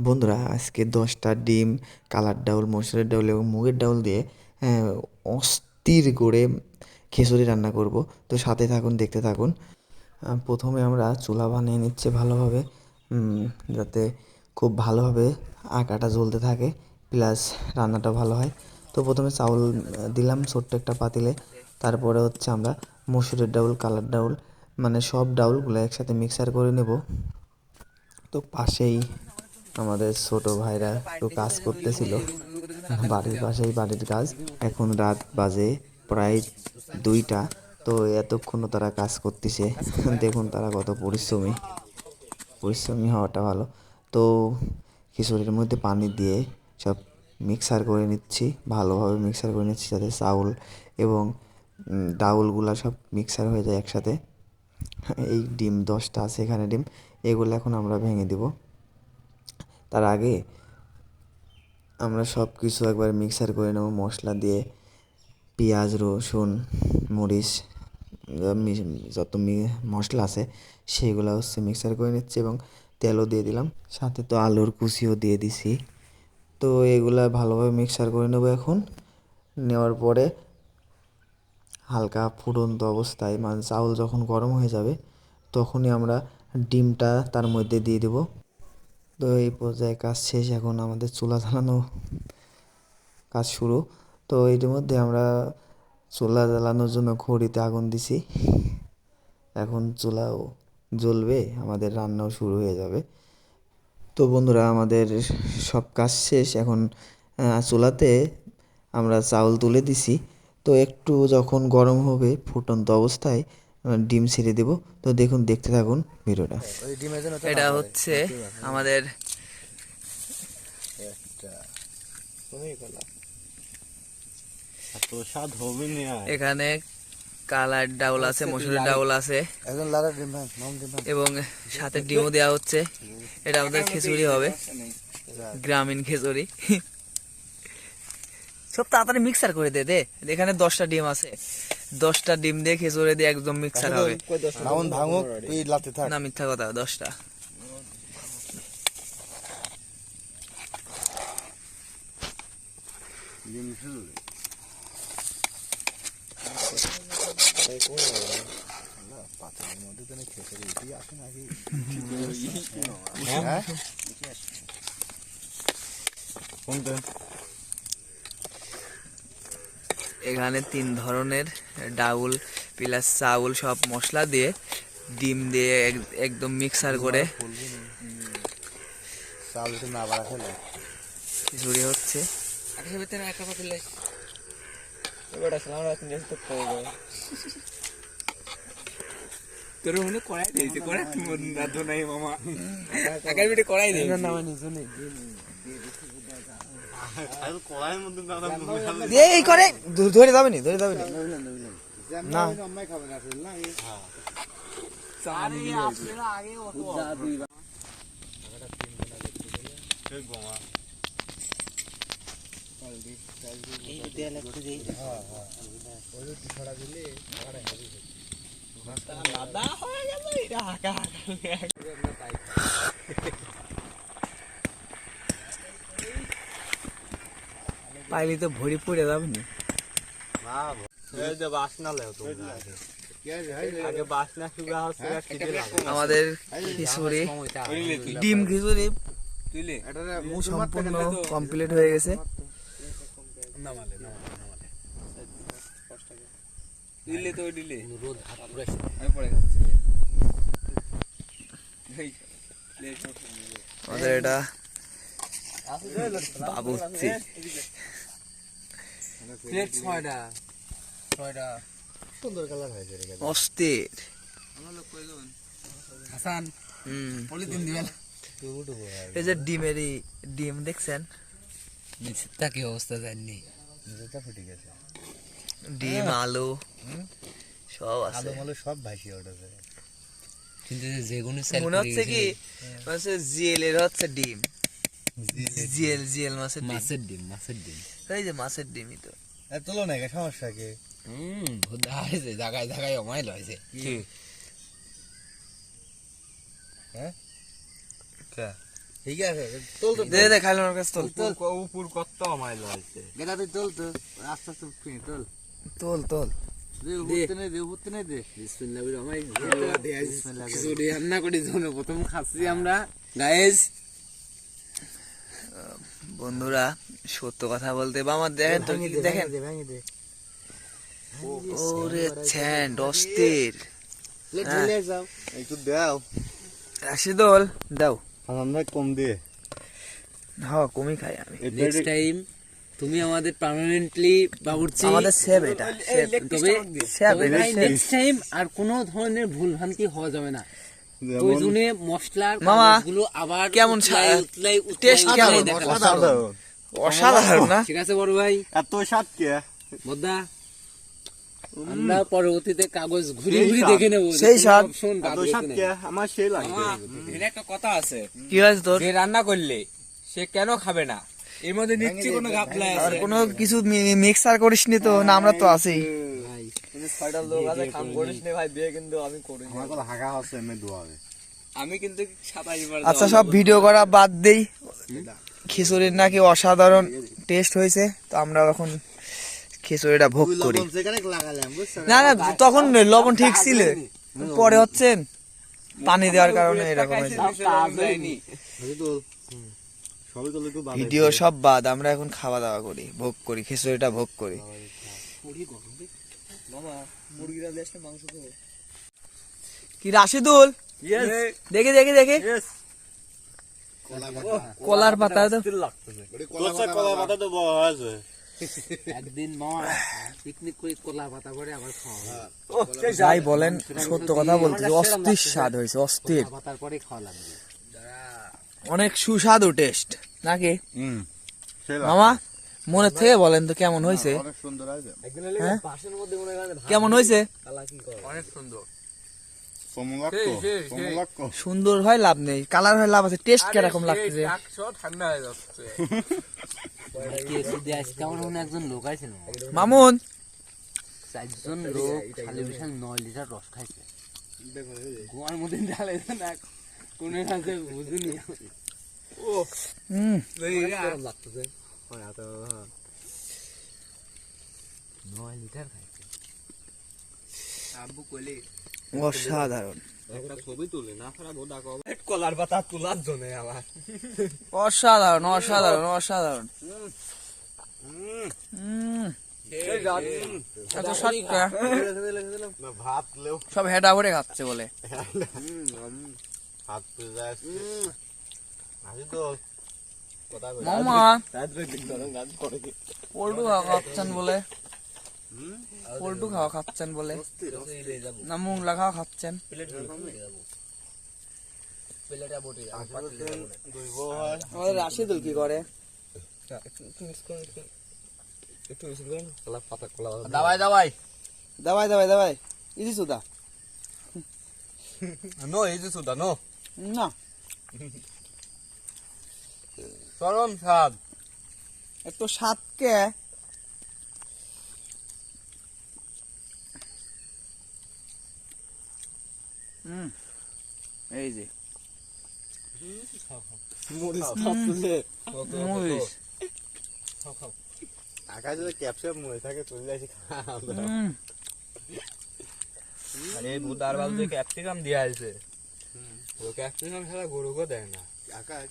বন্ধুরা, আজকে 10টা ডিম, কালার ডাউল, মসুরের ডাউল এবং মুগের ডাউল দিয়ে অস্থির করে খিচুড়ি রান্না করব। তো সাথে থাকুন, দেখতে থাকুন। প্রথমে আমরা চুলা বানিয়ে নিচ্ছে ভালোভাবে, যাতে খুব ভালোভাবে আঁকাটা জ্বলতে থাকে, প্লাস রান্নাটা ভালো হয়। তো প্রথমে চাউল দিলাম ছোট্ট একটা পাতিলে। তারপরে হচ্ছে আমরা মসুরের ডাউল, কালার ডাউল, মানে সব ডাউলগুলো একসাথে মিক্সার করে নেব। তো পাশেই আমাদের ছোট ভাইরা একটু কাজ করতেছিল, বাড়ির পাশেই বাড়ির কাজ। এখন রাত বাজে প্রায় 2টা। তো এতক্ষণও তারা কাজ করতেছে। দেখুন তারা কত পরিশ্রমী হওয়াটা ভালো। তো খিচুড়ির মধ্যে পানি দিয়ে সব মিক্সার করে নিচ্ছি, ভালোভাবে মিক্সার করে নিচ্ছি, যাতে চাউল এবং ডাউলগুলা সব মিক্সার হয়ে যায় একসাথে। এই ডিম 10টা আছে এখানে ডিম, এগুলো এখন আমরা ভেঙে দিব। তার আগে আমরা সব কিছু একবার মিক্সার করে নেব মশলা দিয়ে, পেঁয়াজ, রসুন, মরিচ, যত মশলা আছে সেগুলো হচ্ছে মিক্সার করে নিচ্ছি এবং তেলও দিয়ে দিলাম, সাথে তো আলুর কুচিও দিয়ে দিছি। তো এগুলা ভালোভাবে মিক্সার করে নেব। এখন নেওয়ার পরে হালকা ফুটন্ত অবস্থায়, মানে চাউল যখন গরম হয়ে যাবে তখনই আমরা ডিমটা তার মধ্যে দিয়ে দেব। তো এই পর্যায়ে কাজ শেষ, এখন আমাদের চুলা জ্বালানো কাজ শুরু। তো এর মধ্যে আমরা চুলা জ্বালানোর জন্য খড়িতে আগুন দিছি। এখন চুলাও জ্বলবে, আমাদের রান্নাও শুরু হয়ে যাবে। তো বন্ধুরা, আমাদের সব কাজ শেষ। এখন চুলাতে আমরা চাউল তুলে দিছি। তো একটু যখন গরম হবে ফুটন্ত অবস্থায় ডিম ছেড়ে দেব। তো দেখুন, দেখতে থাকুন ভিডিওটা। এটা হচ্ছে আমাদের এখানে কালার ডাউল আছে, মসুরের ডাউল আছে এবং সাথে ডিমও দেওয়া হচ্ছে। এটা আমাদের খিচুড়ি হবে, গ্রামীণ খিচুড়ি। সব তাড়াতাড়ি মিক্সার করে দে। এখানে 10টা ডিম আছে, 10টা ডিম দিয়ে খিচুড়ি দিয়ে একদম মিক্সার হবে। না, মিথ্যা কথা, 10টা। এখানে 3 ধরনের ডাউল প্লাস চাউল সব মশলা দিয়ে ডিম দিয়ে একদম মিক্সার করে খিচুড়ি হচ্ছে। তোর মনে কড়াই দিয়েছে, কড়াই তো নাই মামা, একার বিটে কড়াই দিয়েছে না, মানে শুনে এই করে ধরে যাবে নি না। পাইলি তো ভরি পড়ে যাবে নি। আমাদের খিচুড়ি, ডিম খিচুড়ি সম্পূর্ণ কমপ্লিট হয়ে গেছে। আমাদের এটা বাবুর্চি। অস্থির এই যে ডিমেরই ডিম দেখছেন, কি অবস্থা জানি। ডিম, আলু সব আছে, সব ভাসিয়ে উঠেছে। কিন্তু মনে হচ্ছে কি জিএল হচ্ছে ডিম, জিএল মাছের ডিম, এই যে মাছের ডিমই তো। তুলো নাই সমস্যা কি? জায়গায় জায়গায় অমাইল হয়েছে। হ্যাঁ ঠিক আছে তোল তো দে খাইলো ওর কাছে তোল উপর কত মাইল আছে গেদা তুই তোল তো আস্তে আস্তে উঠবি তোল তোল তোল দে উঠতে নে দে বিসমিল্লাহ বিসমিল্লাহ খিচুড়ি রান্না করি জন্য প্রথম খাচ্ছি আমরা গাইস বন্ধুরা সত্য কথা বলতে বা আমার দেখেন তো দেখেন ওরে ছ্যান্ড অস্থির চলে যাও একটু দাও রাশিদুল দাও আমরা কম দিয়ে হ্যাঁ কমই খাই আমি নেক্সট টাইম তুমি আমাদের পার্মানেন্টলি বাবুর্চি আমাদের সেভ এটা তবে সেভ নেক্সট টাইম আর কোনো ধরনের ভুল ভ্রান্তি হওয়া যাবে না ওই জন্য মশলার মামা, গুলো আবার কেমন টেস্ট কেমন অসাধারণ না ঠিক আছে বড় ভাই এত স্বাদ কে বদ্দা আমরা পরবর্তীতে কাগজ ঘুরি ঘুরি দেখে নেব সেই স্বাদ। শোন এত স্বাদ কে আমার সেই লাগে এর একটা কথা আছে কি হয়েছে তোর যে রান্না করলে সে কেন খাবে না এর মধ্যে নিশ্চয়ই কোনো ঘাপলা আর আছে কোনো কিছু মিক্সার করিস নি তো না আমরা তো আছি ভাই ছয়টা লোক আছে কাম করিস নি ভাই বিয়ে কিন্তু আমি করি আমার কথা হাগা হচ্ছে এমনি দোয়াবে আমি কিন্তু 27 বার আচ্ছা সব ভিডিও করা বাদ দেই খিচুড়ির নাকি অসাধারণ টেস্ট হয়েছে তো আমরা এখন খিচুড়িটা ভোগ করি যেখানে লাগালাম বুঝছ না না তখন লবণ ঠিক ছিল পরে হচ্ছে পানি দেওয়ার কারণে এরকম হয়েছে সবই তো একটু ভিডিও সব বাদ আমরা এখন খাওয়া দাওয়া করি ভোগ করি খিচুড়িটা ভোগ করি কি রাশিদুল দেখে দেখে দেখে কলার পাতা তো কলা পাতা তো আছে একদিন মামা পিকনিক করে কলা পাতা করে আবার খাওয়া যাই বলেন সত্য কথা বলতে অস্থির স্বাদ হয়েছে অস্থির পাতার পরে খাওয়া লাগবে অনেক সুস্বাদু টেস্ট নাকি হুম মামা মনে থেকে বলেন তো কেমন হয়েছে অনেক সুন্দর আছে হ্যাঁ? পাশের মধ্যে মনে করেন কেমন হয়েছে অনেক সুন্দর সমলক্ষ সুন্দর হয় লাভ নেই কালার হয় লাভ আছে টেস্ট কিরকম লাগতেছে ঠান্ডা হয়ে যাচ্ছে আজকে আমার মনে একজন লোক আছে না মামুন 4 জন লোক খালি বিশাল 9 লিটার রস খাইছে গোয়ার মধ্যে ঢালাইছে না কোন কাছে বুঝিনি হুম গরম লাগতেছে 9 লিটার খাইছে আব্বু কইলে অসাধারণ একটা ছবি তুলে না খারাপ ওটা কলার পাতা তোলার জন্য আমার অসাধারণ অসাধারণ অসাধারণ এত স্বাদ কে? ভাত লেও সব হেডা ভরে খাচ্ছে বলে হাত পেয়ে যায় আসি তো মামা পল্টু খাওয়া খাচ্ছেন বলে পল্টু খাওয়া খাচ্ছেন বলে না মুংলা খাওয়া খাচ্ছেন আমাদের রাশিদুল কি করে দাবাই দাবাই দাবাই দাবাই দাবাই ইজি সুদা নো এই যে সুদা নো না চরম স্বাদ এত স্বাদ কে এই যে মরিচ আকাশ যদি ক্যাপচার মরে থাকে চলে আসি আরে বুদার বাল যে ক্যাপসিকাম দিয়া আছে ও ক্যাপসিকাম ছাড়া গরুকে দেয় না আকাশ